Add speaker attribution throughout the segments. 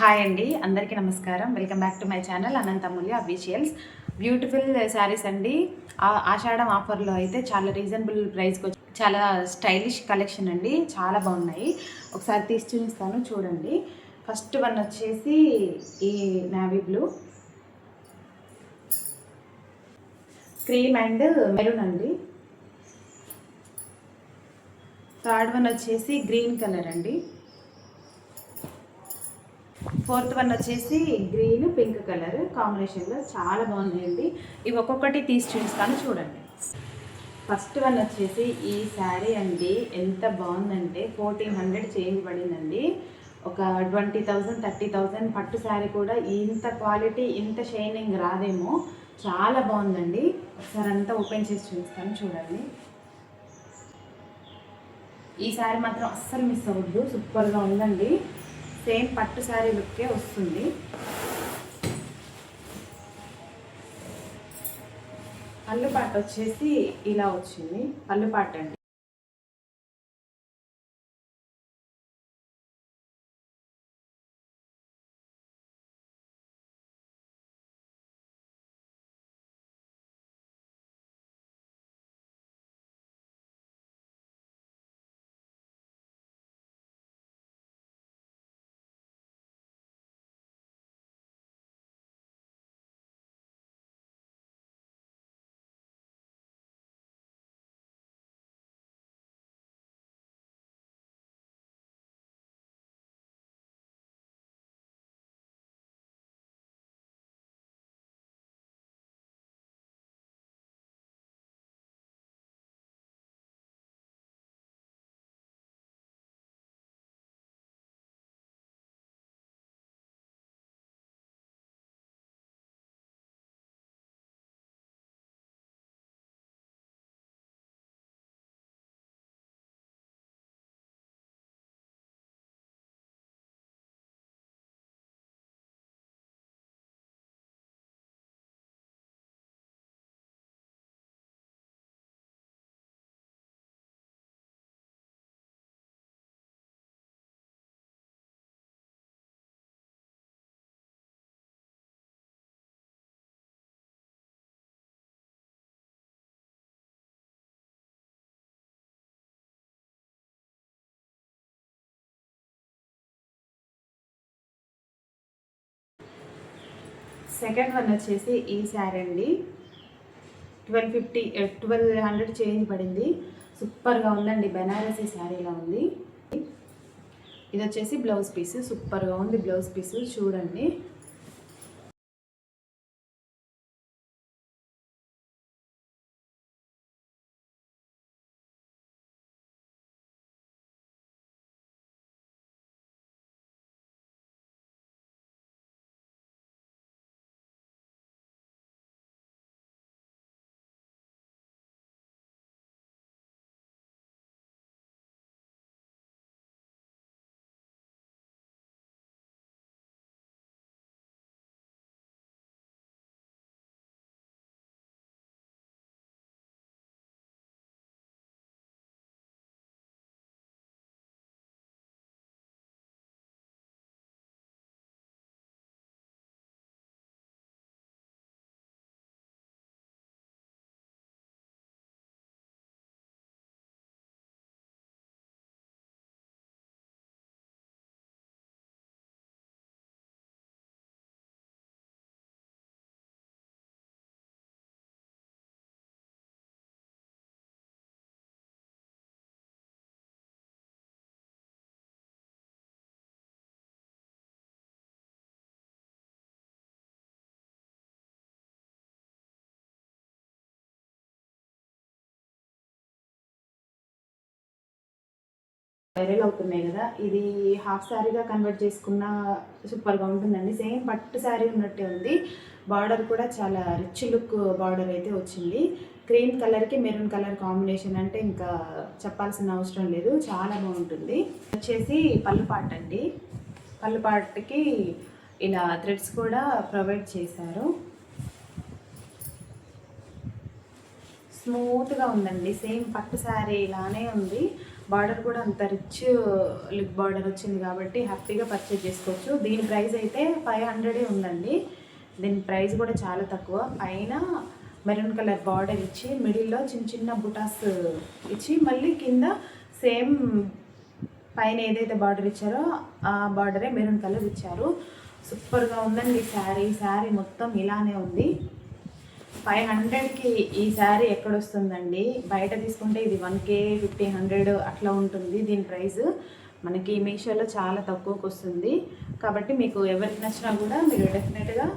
Speaker 1: Hi అండి, అందరికీ నమస్కారం. Welcome back to my channel Anantamulya officials. Beautiful sarees అండి. ఆషాఢం ఆఫర్లో అయితే చాలా రీజనబుల్ ప్రైస్కి వచ్చి చాలా స్టైలిష్ కలెక్షన్ అండి. చాలా బాగున్నాయి. ఒకసారి తీసి చూపిస్తాను, చూడండి. ఫస్ట్ వన్ వచ్చేసి ఈ navy blue, cream and maroon అండి. థర్డ్ వన్ వచ్చేసి గ్రీన్ కలర్ అండి. ఫోర్త్ వన్ వచ్చేసి గ్రీన్ పింక్ కలర్ కాంబినేషన్లో చాలా బాగున్నాయండి. ఇవి ఒక్కొక్కటి తీసి చూపిస్తాను, చూడండి. ఫస్ట్ వన్ వచ్చేసి ఈ శారీ అండి. ఎంత బాగుందంటే 1400 చేంజ్ పడిందండి. ఒక 20,000 30,000 పట్టు శారీ కూడా ఇంత క్వాలిటీ ఇంత షైనింగ్ రాదేమో. చాలా బాగుందండి. ఒకసారి అంతా ఓపెన్ చేసి చూపిస్తాను, చూడండి. ఈ శారీ మాత్రం అస్సలు మిస్ అవ్వద్దు, సూపర్గా ఉందండి. సేమ్ పట్టు శారీ లుక్కే వస్తుంది. పళ్ళుపాటు వచ్చేసి ఇలా వచ్చింది. పళ్ళుపాటు అండి. సెకండ్ వన్ వచ్చేసి ఈ శారీ అండి. 1200 చేంజ్ పడింది. సూపర్గా ఉందండి. బెనారసీ శారీలా ఉంది. ఇది వచ్చేసి బ్లౌజ్ పీస్. సూపర్గా ఉంది బ్లౌజ్ పీస్, చూడండి. వైరల్ అవుతున్నాయి కదా, ఇది హాఫ్ శారీగా కన్వర్ట్ చేసుకున్న సూపర్గా ఉంటుందండి. సేమ్ పట్టు శారీ ఉన్నట్టే ఉంది. బార్డర్ కూడా చాలా రిచ్ లుక్ బార్డర్ అయితే వచ్చింది. క్రీమ్ కలర్కి మెరూన్ కలర్ కాంబినేషన్ అంటే ఇంకా చెప్పాల్సిన అవసరం లేదు, చాలా బాగుంటుంది. వచ్చేసి పళ్ళుపాటు అండి. పళ్ళుపాటుకి ఇలా థ్రెడ్స్ కూడా ప్రొవైడ్ చేశారు. స్మూత్గా ఉందండి. సేమ్ పట్టు శారీ లానే ఉంది. బార్డర్ కూడా అంత రిచ్ లిప్ బార్డర్ వచ్చింది కాబట్టి హ్యాపీగా పర్చేజ్ చేసుకోవచ్చు. దీని ప్రైస్ అయితే 500 ఉందండి. దీని ప్రైస్ కూడా చాలా తక్కువ. పైన మెరూన్ కలర్ బార్డర్ ఇచ్చి మిడిల్లో చిన్న చిన్న బుటాస్ ఇచ్చి మళ్ళీ కింద సేమ్ పైన ఏదైతే బార్డర్ ఇచ్చారో ఆ బార్డరే మెరూన్ కలర్ ఇచ్చారు. సూపర్గా ఉందండి శారీ మొత్తం ఇలానే ఉంది. 500కి ఈ శారీ ఎక్కడొస్తుందండి? బయట తీసుకుంటే ఇది 1K 1500 అట్లా ఉంటుంది దీని ప్రైస్. మనకి మీషోలో చాలా తక్కువకి వస్తుంది. కాబట్టి మీకు ఎవరికి నచ్చినా కూడా మీరు డెఫినెట్గా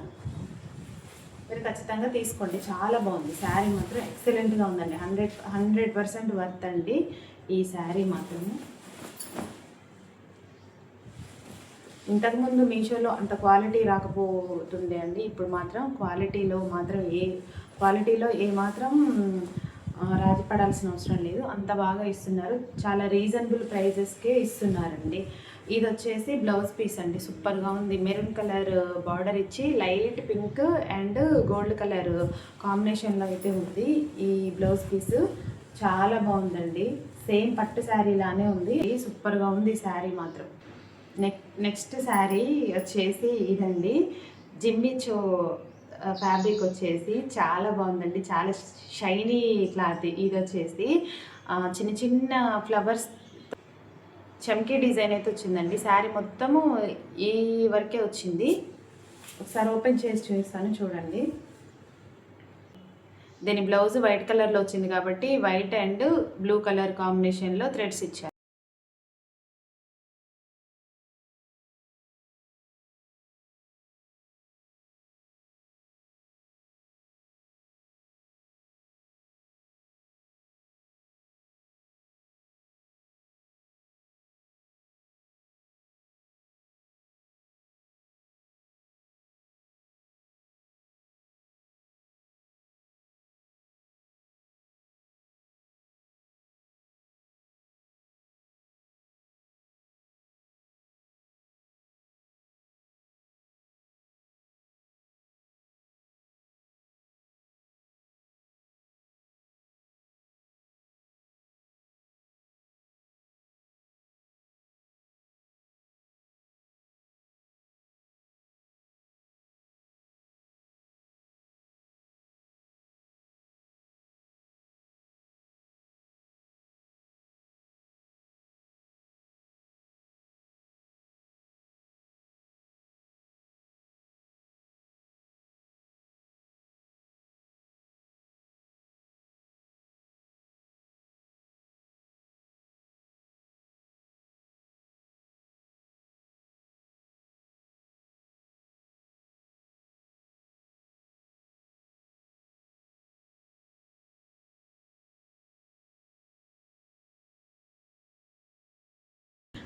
Speaker 1: మీరు ఖచ్చితంగా తీసుకోండి. చాలా బాగుంది శారీ మాత్రం, ఎక్సలెంట్గా ఉందండి. 100% వర్త్ అండి ఈ శారీ మాత్రమే. ఇంతకుముందు మీషోలో అంత క్వాలిటీ రాకపోతుండే అండి. ఇప్పుడు మాత్రం క్వాలిటీలో ఏ మాత్రం రాజీ పడాల్సిన అవసరం లేదు. అంత బాగా ఇస్తున్నారు. చాలా రీజనబుల్ ప్రైజెస్కే ఇస్తున్నారండి. ఇది వచ్చేసి బ్లౌజ్ పీస్ అండి. సూపర్గా ఉంది. మెరూన్ కలర్ బార్డర్ ఇచ్చి light pink and gold colour కాంబినేషన్లో అయితే ఉంది ఈ బ్లౌజ్ పీస్. చాలా బాగుందండి. సేమ్ పట్టు శారీ లానే ఉంది. సూపర్గా ఉంది శారీ మాత్రం. నెక్స్ట్ శారీ వచ్చేసి ఇదండి. జిమ్మిచో ఫ్యాబ్రిక్ వచ్చేసి చాలా బాగుందండి. చాలా షైనీ క్లాత్. ఇది వచ్చేసి చిన్న చిన్న ఫ్లవర్స్ చమ్కీ డిజైన్ అయితే వచ్చిందండి. శారీ మొత్తము ఈ వరకే వచ్చింది. ఒకసారి ఓపెన్ చేసి చూపిస్తాను చూడండి. దీని బ్లౌజ్ వైట్ కలర్లో వచ్చింది కాబట్టి వైట్ అండ్ బ్లూ కలర్ కాంబినేషన్లో థ్రెడ్స్ ఇచ్చారు.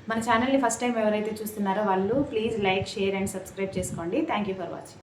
Speaker 1: మన ఛానల్ని ఫస్ట్ టైం ఎవరైతే చూస్తున్నారో వాళ్ళు please like, share and subscribe చేసుకోండి. Thank you for watching.